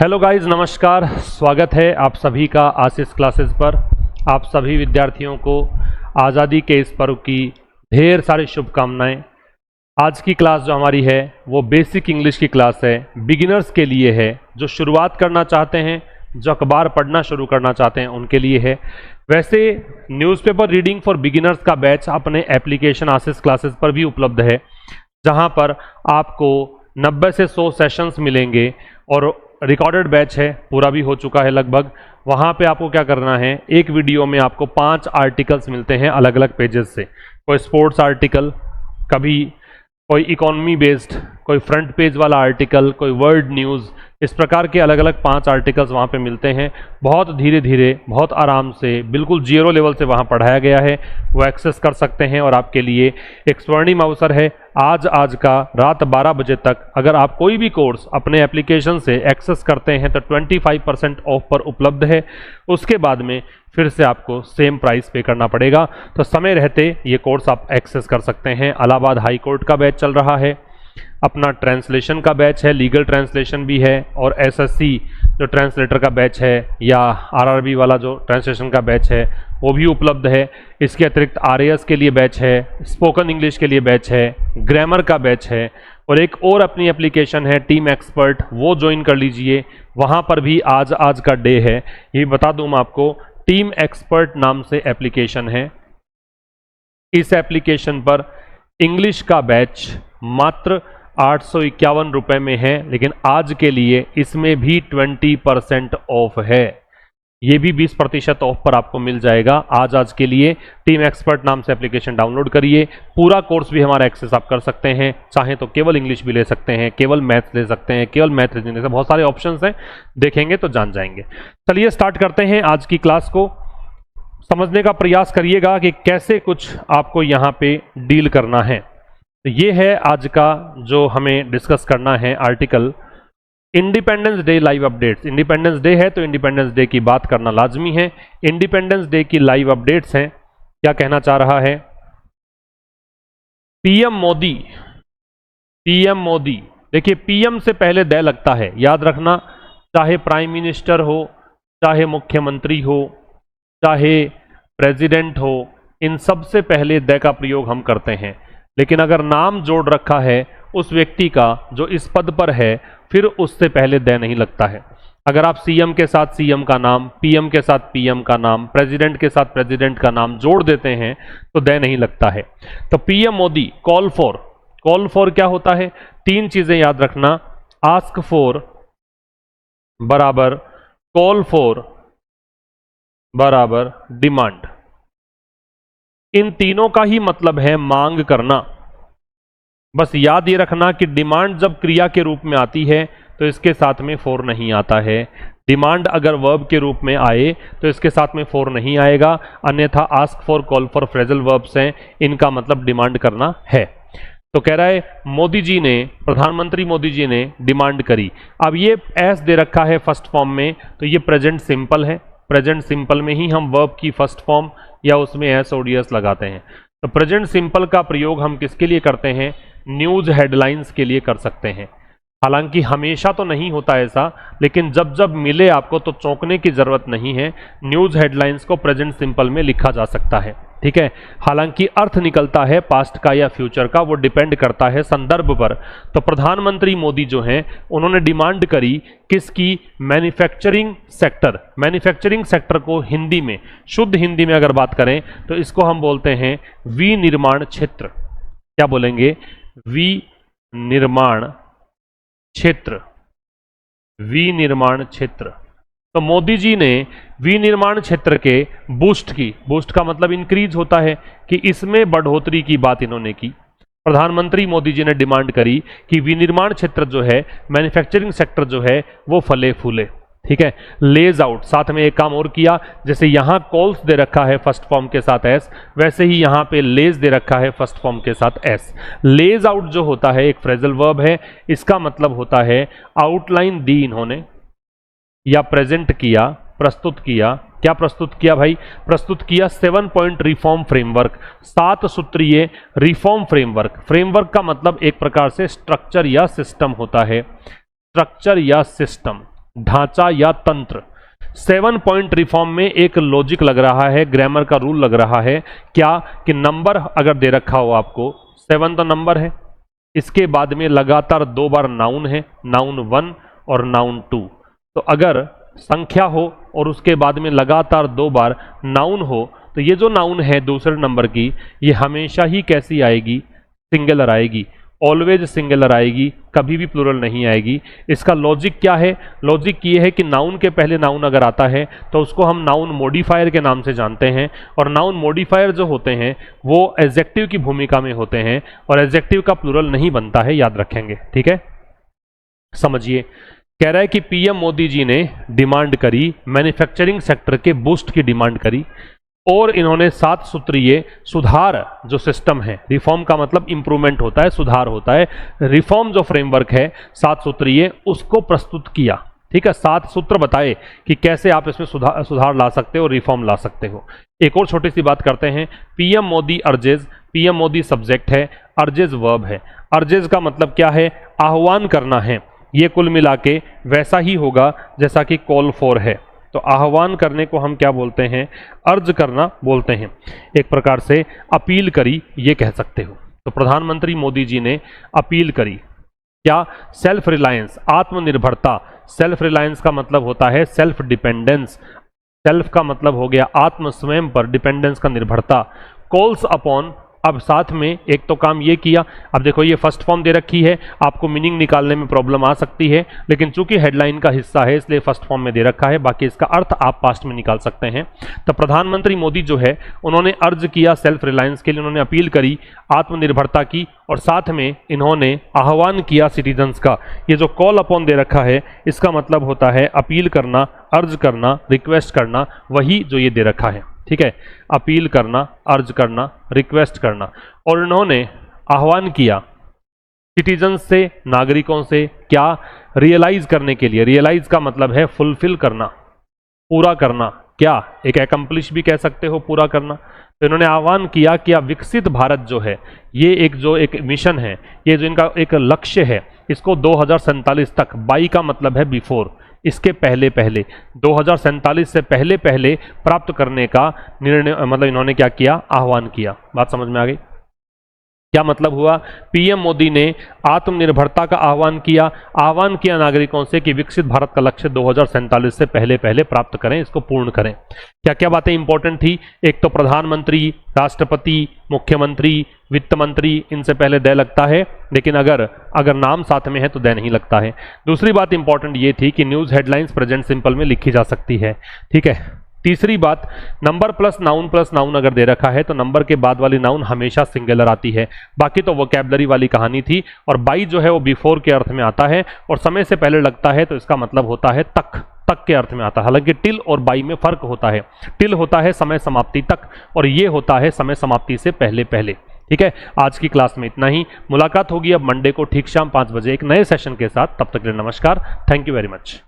Hello guys, नमस्कार। स्वागत है आप सभी का आशीष क्लासेस पर। आप सभी विद्यार्थियों को आज़ादी के इस पर्व की ढेर सारी शुभकामनाएं। आज की क्लास जो हमारी है वो बेसिक इंग्लिश की क्लास है, बिगिनर्स के लिए है, जो शुरुआत करना चाहते हैं, जो अखबार पढ़ना शुरू करना चाहते हैं उनके लिए है। वैसे न्यूज़पेपर रीडिंग फॉर बिगिनर्स का बैच अपने एप्लीकेशन आशीष क्लासेस पर भी उपलब्ध है, जहां पर आपको 90 से 100 सेशंस मिलेंगे और रिकॉर्डेड बैच है, पूरा भी हो चुका है लगभग। वहाँ पे आपको क्या करना है, एक वीडियो में आपको 5 आर्टिकल्स मिलते हैं अलग अलग पेजेस से। कोई स्पोर्ट्स आर्टिकल, कभी कोई इकोनॉमी बेस्ड, कोई फ्रंट पेज वाला आर्टिकल, कोई वर्ल्ड न्यूज़, इस प्रकार के अलग अलग 5 आर्टिकल्स वहाँ पे मिलते हैं। बहुत धीरे धीरे, बहुत आराम से, बिल्कुल जीरो लेवल से वहाँ पढ़ाया गया है, वो एक्सेस कर सकते हैं। और आपके लिए एक स्वर्णिम अवसर है, आज का रात 12 बजे तक अगर आप कोई भी कोर्स अपने एप्लीकेशन से एक्सेस करते हैं तो 25% ऑफ पर उपलब्ध है। उसके बाद में फिर से आपको सेम प्राइस पे करना पड़ेगा, तो समय रहते ये कोर्स आप एक्सेस कर सकते हैं। इलाहाबाद हाई कोर्ट का बैच चल रहा है, अपना ट्रांसलेशन का बैच है, लीगल ट्रांसलेशन भी है, और एसएससी जो ट्रांसलेटर का बैच है या आरआरबी वाला जो ट्रांसलेशन का बैच है वो भी उपलब्ध है। इसके अतिरिक्त आरएएस के लिए बैच है, स्पोकन इंग्लिश के लिए बैच है, ग्रामर का बैच है, और एक और अपनी एप्लीकेशन है टीम एक्सपर्ट, वो ज्वाइन कर लीजिए। वहाँ पर भी आज का डे है, ये बता दूँ मैं आपको। टीम एक्सपर्ट नाम से एप्लीकेशन है, इस एप्लीकेशन पर इंग्लिश का बैच मात्र 851 रुपये में है, लेकिन आज के लिए इसमें भी 20% ऑफ है। ये भी 20% ऑफ पर आपको मिल जाएगा आज के लिए। टीम एक्सपर्ट नाम से एप्लीकेशन डाउनलोड करिए। पूरा कोर्स भी हमारा एक्सेस आप कर सकते हैं, चाहे तो केवल इंग्लिश भी ले सकते हैं, केवल मैथ्स ले सकते हैं, केवल मैथ रीजनिंग ले सकते हैं, बहुत सारे ऑप्शंस हैं, देखेंगे तो जान जाएंगे। चलिए स्टार्ट करते हैं आज की क्लास को। समझने का प्रयास करिएगा कि कैसे कुछ आपको यहाँ पे डील करना है। तो ये है आज का जो हमें डिस्कस करना है article, independence day live updates. Independence day है तो इंडिपेंडेंस डे की बात करना लाजमी है। इंडिपेंडेंस डे की लाइव अपडेट्स हैं। क्या कहना चाह रहा है पीएम मोदी? पीएम मोदी, देखिए पीएम से पहले दे लगता है, याद रखना। चाहे प्राइम मिनिस्टर हो, चाहे मुख्यमंत्री हो, चाहे प्रेसिडेंट हो, इन सब से पहले दे का प्रयोग हम करते हैं। लेकिन अगर नाम जोड़ रखा है उस व्यक्ति का जो इस पद पर है, फिर उससे पहले दे नहीं लगता है। अगर आप सीएम के साथ सीएम का नाम, पीएम के साथ पीएम का नाम, प्रेसिडेंट के साथ प्रेसिडेंट का नाम जोड़ देते हैं तो दे नहीं लगता है। तो पीएम मोदी, कॉल फॉर क्या होता है? 3 चीजें याद रखना। आस्क फॉर बराबर कॉल फॉर बराबर डिमांड। इन तीनों का ही मतलब है मांग करना। बस याद ये रखना कि डिमांड जब क्रिया के रूप में आती है तो इसके साथ में फॉर नहीं आता है। डिमांड अगर वर्ब के रूप में आए तो इसके साथ में फॉर नहीं आएगा, अन्यथा ask for, call for phrasal verbs हैं, इनका मतलब डिमांड करना है। तो कह रहा है मोदी जी ने, प्रधानमंत्री मोदी जी ने डिमांड करी। अब ये एस दे रखा है फर्स्ट फॉर्म में, तो ये प्रेजेंट सिंपल है। प्रेजेंट सिंपल में ही हम वर्ब की फर्स्ट फॉर्म या उसमें एस और डी लगाते हैं। तो प्रेजेंट सिंपल का प्रयोग हम किसके लिए करते हैं? न्यूज़ हेडलाइंस के लिए कर सकते हैं। हालांकि हमेशा तो नहीं होता ऐसा, लेकिन जब जब मिले आपको तो चौंकने की जरूरत नहीं है। न्यूज़ हेडलाइंस को प्रेजेंट सिंपल में लिखा जा सकता है, ठीक है। हालांकि अर्थ निकलता है पास्ट का या फ्यूचर का, वो डिपेंड करता है संदर्भ पर। तो प्रधानमंत्री मोदी जो हैं उन्होंने डिमांड करी किसकी? Manufacturing sector. मैन्युफैक्चरिंग सेक्टर को हिंदी में, शुद्ध हिंदी में अगर बात करें तो इसको हम बोलते हैं विनिर्माण क्षेत्र। क्या बोलेंगे? विनिर्माण क्षेत्र। विनिर्माण क्षेत्र। तो मोदी जी ने विनिर्माण क्षेत्र के बूस्ट का मतलब इंक्रीज होता है, कि इसमें बढ़ोतरी की बात इन्होंने की। प्रधानमंत्री मोदी जी ने डिमांड करी कि विनिर्माण क्षेत्र जो है, मैन्युफैक्चरिंग सेक्टर जो है, वो फले फूले, ठीक है। लेज आउट, साथ में एक काम और किया, जैसे यहां कॉल्स दे रखा है फर्स्ट फॉर्म के साथ एस, वैसे ही यहां पे लेज दे रखा है फर्स्ट फॉर्म के साथ एस। लेज आउट जो होता है एक फ्रेजल वर्ब है, इसका मतलब होता है आउटलाइन दी इन्होंने या प्रेजेंट किया, प्रस्तुत किया। क्या प्रस्तुत किया भाई? प्रस्तुत किया 7 पॉइंट रिफॉर्म फ्रेमवर्क, 7 सूत्रीय रिफॉर्म फ्रेमवर्क। फ्रेमवर्क का मतलब एक प्रकार से स्ट्रक्चर या सिस्टम होता है, स्ट्रक्चर या सिस्टम। ढांचा या तंत्र। 7 पॉइंट रिफॉर्म में एक लॉजिक लग रहा है, ग्रामर का रूल लग रहा है, क्या कि नंबर अगर दे रखा हो आपको, 7 तो नंबर है, इसके बाद में लगातार 2 बार नाउन है, नाउन 1 और नाउन 2। तो अगर संख्या हो और उसके बाद में लगातार 2 बार नाउन हो, तो ये जो नाउन है दूसरे नंबर की, ये हमेशा ही कैसी आएगी, सिंगुलर आएगी, ऑलवेज सिंगुलर आएगी, कभी भी प्लूरल नहीं आएगी। इसका लॉजिक क्या है? लॉजिक ये है कि नाउन के पहले नाउन अगर आता है तो उसको हम नाउन मॉडिफायर के नाम से जानते हैं, और नाउन मॉडिफायर जो होते हैं वो एडजेक्टिव की भूमिका में होते हैं, और एडजेक्टिव का प्लूरल नहीं बनता है, याद रखेंगे। ठीक है, समझिए। कह रहा है कि पीएम मोदी जी ने डिमांड करी, मैन्युफैक्चरिंग सेक्टर के बूस्ट की डिमांड करी, और इन्होंने 7 सूत्रीय सुधार जो सिस्टम है, रिफॉर्म का मतलब इंप्रूवमेंट होता है, सुधार होता है, रिफॉर्म जो फ्रेमवर्क है 7 सूत्रीय, उसको प्रस्तुत किया। ठीक है, 7 सूत्र बताए कि कैसे आप इसमें सुधार ला सकते हो, रिफॉर्म ला सकते हो। एक और छोटी सी बात करते हैं, PM Modi urges, PM Modi subject है, अर्जेज वर्ब है। अर्जेज का मतलब क्या है? आह्वान करना है। ये कुल मिला के वैसा ही होगा जैसा कि कॉल फॉर है। तो आह्वान करने को हम क्या बोलते हैं? अर्ज करना बोलते हैं। एक प्रकार से अपील करी, ये कह सकते हो। तो प्रधानमंत्री मोदी जी ने अपील करी, क्या? सेल्फ रिलायंस, आत्मनिर्भरता। सेल्फ रिलायंस का मतलब होता है सेल्फ डिपेंडेंस। सेल्फ का मतलब हो गया आत्म, स्वयं पर, डिपेंडेंस का निर्भरता। कॉल्स अपॉन, अब साथ में एक तो काम ये किया। अब देखो ये फर्स्ट फॉर्म दे रखी है, आपको मीनिंग निकालने में प्रॉब्लम आ सकती है, लेकिन चूंकि हेडलाइन का हिस्सा है इसलिए फर्स्ट फॉर्म में दे रखा है, बाकी इसका अर्थ आप पास्ट में निकाल सकते हैं। तो प्रधानमंत्री मोदी जो है उन्होंने अर्ज किया सेल्फ रिलायंस के लिए, उन्होंने अपील करी आत्मनिर्भरता की, और साथ में इन्होंने आह्वान किया सिटीजन्स का। ये जो कॉल अपॉन दे रखा है इसका मतलब होता है अपील करना, अर्ज करना, रिक्वेस्ट करना, वही जो ये दे रखा है। ठीक है, अपील करना, अर्ज करना, रिक्वेस्ट करना, और इन्होंने आह्वान किया सिटीजन्स से, नागरिकों से, क्या? रियलाइज करने के लिए। रियलाइज का मतलब है फुलफिल करना, पूरा करना, क्या? एक एकम्प्लिश भी कह सकते हो, पूरा करना। तो इन्होंने आह्वान किया कि विकसित भारत जो है, ये एक मिशन है, ये जो इनका एक लक्ष्य है, इसको 2047 तक, बाई का मतलब है बिफोर, इसके पहले 2047 से पहले प्राप्त करने का निर्णय, मतलब इन्होंने क्या किया? आह्वान किया। बात समझ में आ गई? क्या मतलब हुआ? पीएम मोदी ने आत्मनिर्भरता का आह्वान किया नागरिकों से कि विकसित भारत का लक्ष्य 2047 से पहले प्राप्त करें, इसको पूर्ण करें। क्या क्या बातें इंपॉर्टेंट थी? एक तो प्रधानमंत्री, राष्ट्रपति, मुख्यमंत्री, वित्त मंत्री, इनसे पहले दे लगता है, लेकिन अगर नाम साथ में है तो दे नहीं लगता है। दूसरी बात इंपॉर्टेंट ये थी कि न्यूज हेडलाइंस प्रेजेंट सिंपल में लिखी जा सकती है। ठीक है। तीसरी बात, नंबर प्लस नाउन अगर दे रखा है तो नंबर के बाद वाली नाउन हमेशा सिंगुलर आती है। बाकी तो वोकैबुलरी वाली कहानी थी। और बाई जो है वो बिफोर के अर्थ में आता है, और समय से पहले लगता है तो इसका मतलब होता है तक के अर्थ में आता है। हालांकि टिल और बाई में फर्क होता है। टिल होता है समय समाप्ति तक, और ये होता है समय समाप्ति से पहले। ठीक है, आज की क्लास में इतना ही। मुलाकात होगी अब मंडे को ठीक शाम 5 बजे एक नए सेशन के साथ। तब तक के लिए नमस्कार, थैंक यू वेरी मच।